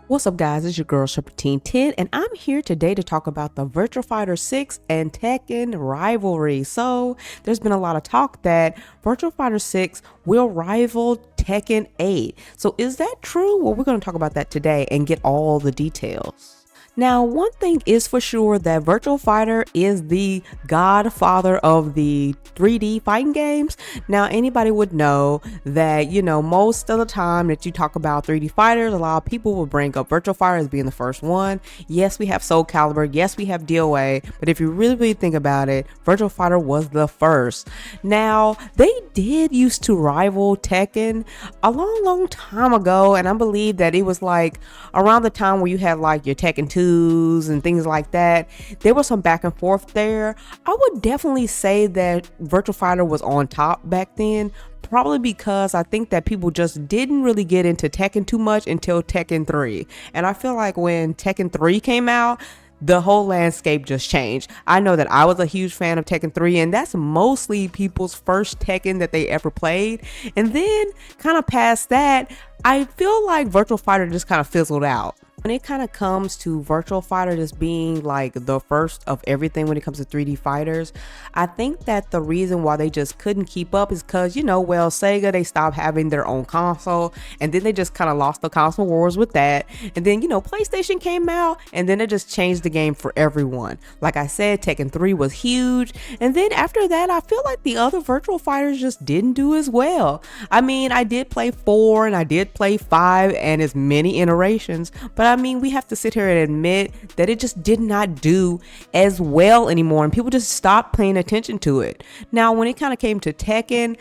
What's up, guys? It's your girl Shepherd10, and I'm here today to talk about the Virtua Fighter 6 and Tekken rivalry. So, there's been a lot of talk that Virtua Fighter 6 will rival Tekken 8. So, is that true? Well, we're going to talk about that today and get all the details. Now, one thing is for sure that Virtua Fighter is the godfather of the 3D fighting games. Now, anybody would know that, most of the time that you talk about 3D fighters, a lot of people will bring up Virtua Fighter as being the first one. Yes, we have Soul Calibur. Yes, we have DOA. But if you really think about it, Virtua Fighter was the first. Now, they did used to rival Tekken a long time ago. And I believe that it was like around the time where you had like your Tekken 2 and things like that. There was some back and forth there. I would definitely say that Virtua Fighter was on top back then, probably because I think that people just didn't really get into Tekken too much until Tekken 3. And I feel like when Tekken 3 came out, the whole landscape just changed. I know that I was a huge fan of Tekken 3, and that's mostly people's first Tekken that they ever played. And then kind of past that, I feel like Virtua Fighter just kind of fizzled out. When it kind of comes to Virtua Fighter just being like the first of everything when it comes to 3D fighters, I think that the reason why they just couldn't keep up is because, Sega, they stopped having their own console, and then they just kind of lost the console wars with that. And then, PlayStation came out, and then it just changed the game for everyone. Like I said, Tekken 3 was huge. And then after that, I feel like the other Virtua Fighters just didn't do as well. I mean, I did play 4 and I did play 5 and as many iterations, but we have to sit here and admit that it just did not do as well anymore, and people just stopped paying attention to it. Now, when it kind of came to Tekken,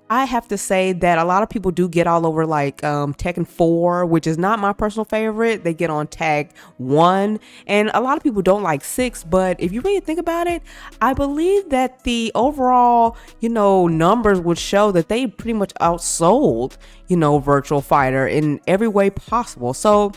I have to say that a lot of people do get all over like Tekken 4, which is not my personal favorite. They get on tag 1, and a lot of people don't like 6, but if you really think about it, I believe that the overall, numbers would show that they pretty much outsold, Virtua Fighter in every way possible. So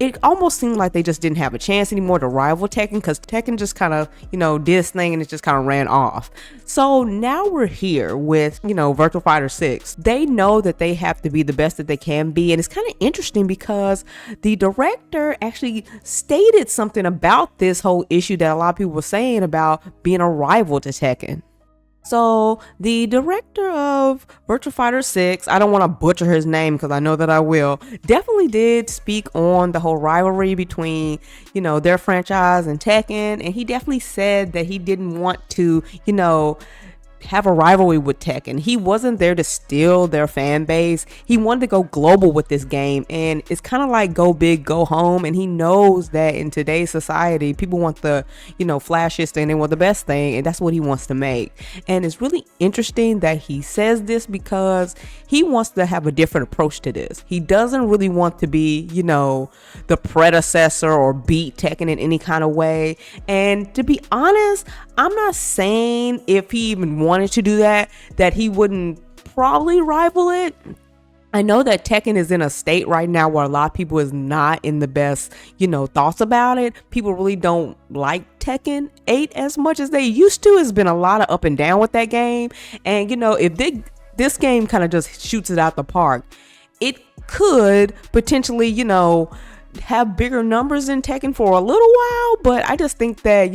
it almost seemed like they just didn't have a chance anymore to rival Tekken, because Tekken just kind of, did its thing and it just kind of ran off. So now we're here with, Virtua Fighter 6. They know that they have to be the best that they can be. And it's kind of interesting because the director actually stated something about this whole issue that a lot of people were saying about being a rival to Tekken. So the director of Virtua Fighter 6, I don't want to butcher his name because I know that I will, definitely did speak on the whole rivalry between, their franchise and Tekken. And he definitely said that he didn't want to, have a rivalry with Tekken. He wasn't there to steal their fan base. He wanted to go global with this game, and it's kind of like go big, go home. And he knows that in today's society, people want the, flashiest thing, they want the best thing, and that's what he wants to make. And it's really interesting that he says this because he wants to have a different approach to this. He doesn't really want to be, the predecessor or beat Tekken in any kind of way. And to be honest, I'm not saying if he even wanted to do that he wouldn't probably rival it. I know that Tekken is in a state right now where a lot of people is not in the best, thoughts about it. People really don't like Tekken 8 as much as they used to. It's been a lot of up and down with that game. And, if this game kind of just shoots it out the park, it could potentially, have bigger numbers in Tekken for a little while. But I just think that,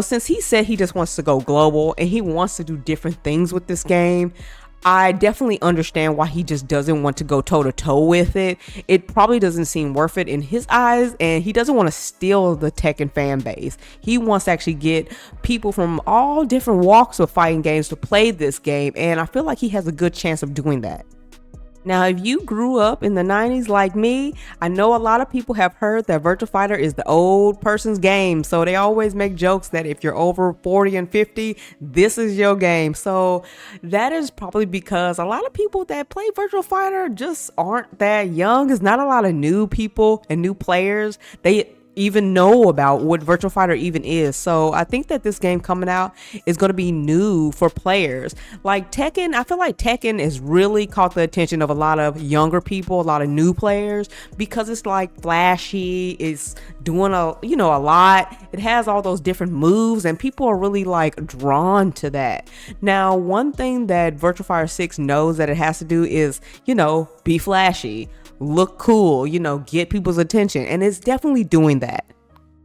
since he said he just wants to go global and he wants to do different things with this game, I definitely understand why he just doesn't want to go toe to toe with it. It probably doesn't seem worth it in his eyes, and he doesn't want to steal the Tekken fan base. He wants to actually get people from all different walks of fighting games to play this game, and I feel like he has a good chance of doing that. Now, if you grew up in the 90s like me, I know a lot of people have heard that Virtua Fighter is the old person's game. So they always make jokes that if you're over 40 and 50, this is your game. So that is probably because a lot of people that play Virtua Fighter just aren't that young. There's not a lot of new people and new players. They even know about what Virtua Fighter even is. So I think that this game coming out is going to be new for players. Like Tekken, I feel like Tekken has really caught the attention of a lot of younger people, a lot of new players, because it's like flashy, it's doing a lot. It has all those different moves, and people are really like drawn to that. Now, one thing that Virtua Fighter 6 knows that it has to do is, be flashy. look cool, get people's attention. And it's definitely doing that.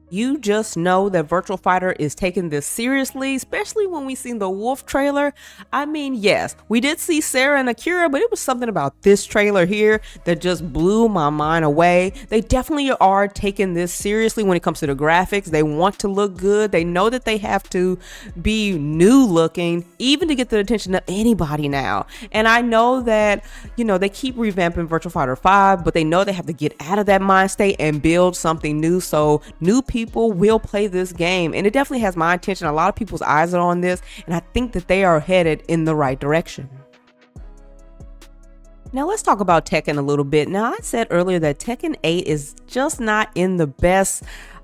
You just know that Virtua Fighter is taking this seriously, especially when we seen the Wolf trailer. I mean, yes, we did see Sarah and Akira, but it was something about this trailer here that just blew my mind away. They definitely are taking this seriously when it comes to the graphics. They want to look good. They know that they have to be new looking, even to get the attention of anybody now. And I know that, they keep revamping Virtua Fighter 5, but they know they have to get out of that mind state and build something new. So new people will play this game, and it definitely has my attention. A lot of people's eyes are on this, and I think that they are headed in the right direction. Now let's talk about Tekken a little bit. Now I said earlier that Tekken 8 is just not in the best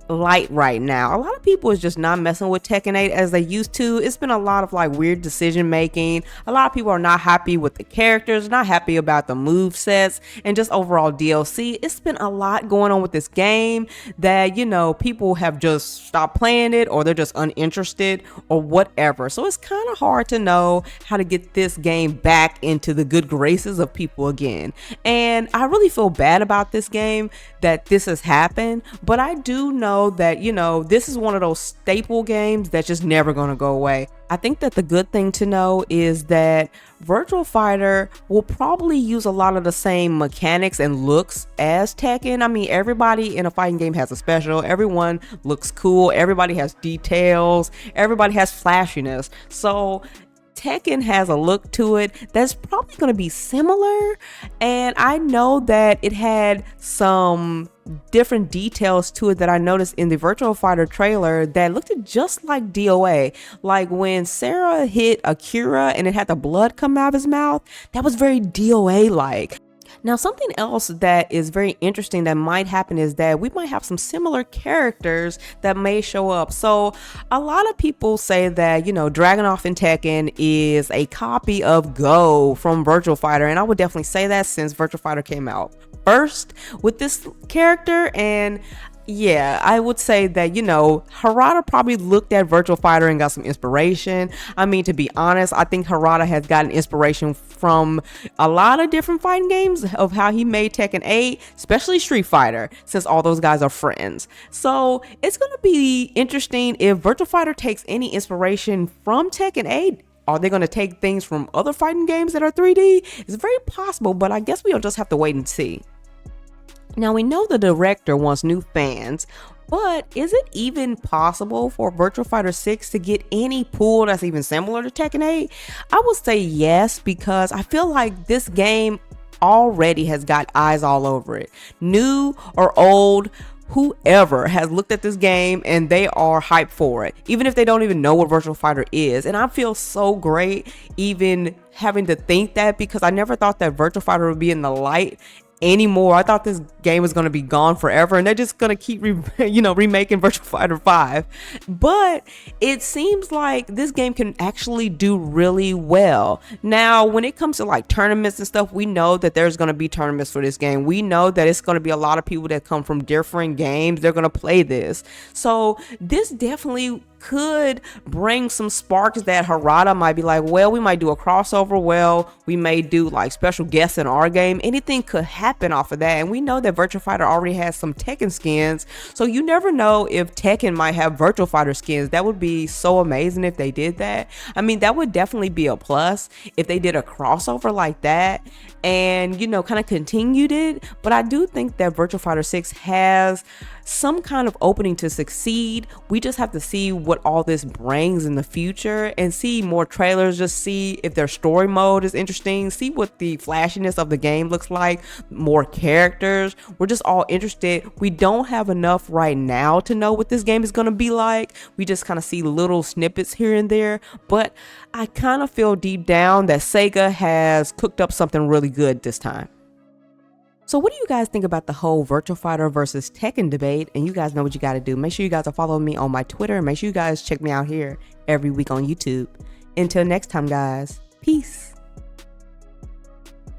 light right now. A lot of people is just not messing with Tekken 8 as they used to. It's been a lot of weird decision making. A lot of people are not happy with the characters, not happy about the move sets, and just overall DLC. It's been a lot going on with this game that people have just stopped playing it, or they're just uninterested or whatever. So it's kind of hard to know how to get this game back into the good graces of people again. And I really feel bad about this game that this has happened, but I do know that this is one of those staple games that's just never going to go away. I think that the good thing to know is that Virtua Fighter will probably use a lot of the same mechanics and looks as Tekken. I mean, everybody in a fighting game has a special. Everyone looks cool. Everybody has details. Everybody has flashiness. So Tekken has a look to it that's probably going to be similar, and I know that it had some different details to it that I noticed in the Virtua Fighter trailer that looked just like DOA. Like when Sarah hit Akira and it had the blood come out of his mouth, that was very DOA like. Now, something else that is very interesting that might happen is that we might have some similar characters that may show up. So a lot of people say that, Dragunov in Tekken is a copy of Go from Virtua Fighter. And I would definitely say that since Virtua Fighter came out first with this character. And yeah, I would say that, Harada probably looked at Virtua Fighter and got some inspiration. I mean, to be honest, I think Harada has gotten inspiration from a lot of different fighting games of how he made Tekken 8, especially Street Fighter, since all those guys are friends. So it's going to be interesting if Virtua Fighter takes any inspiration from Tekken 8. Are they going to take things from other fighting games that are 3D? It's very possible, but I guess we'll just have to wait and see. Now, we know the director wants new fans, but is it even possible for Virtua Fighter 6 to get any pool that's even similar to Tekken 8? I would say yes, because I feel like this game already has got eyes all over it. New or old, whoever has looked at this game and they are hyped for it, even if they don't even know what Virtua Fighter is. And I feel so great even having to think that, because I never thought that Virtua Fighter would be in the light anymore. I thought this game was going to be gone forever, and they're just going to keep remaking Virtua Fighter 5. But it seems like this game can actually do really well. Now, when it comes to tournaments and stuff, we know that there's going to be tournaments for this game. We know that it's going to be a lot of people that come from different games. They're going to play this. So this definitely could bring some sparks that Harada might be like, well, we might do a crossover. Well, we may do special guests in our game. Anything could happen off of that. And we know that Virtua Fighter already has some Tekken skins. So you never know if Tekken might have Virtua Fighter skins. That would be so amazing if they did that. I mean, that would definitely be a plus if they did a crossover like that and, kind of continued it. But I do think that Virtua Fighter 6 has some kind of opening to succeed. We just have to see what all this brings in the future and see more trailers, just see if their story mode is interesting, see what the flashiness of the game looks like, more characters. We're just all interested. We don't have enough right now to know what this game is going to be like. We just kind of see little snippets here and there, but I kind of feel deep down that Sega has cooked up something really good this time. So what do you guys think about the whole Virtua Fighter versus Tekken debate? And you guys know what you got to do. Make sure you guys are following me on my Twitter. And make sure you guys check me out here every week on YouTube. Until next time, guys. Peace.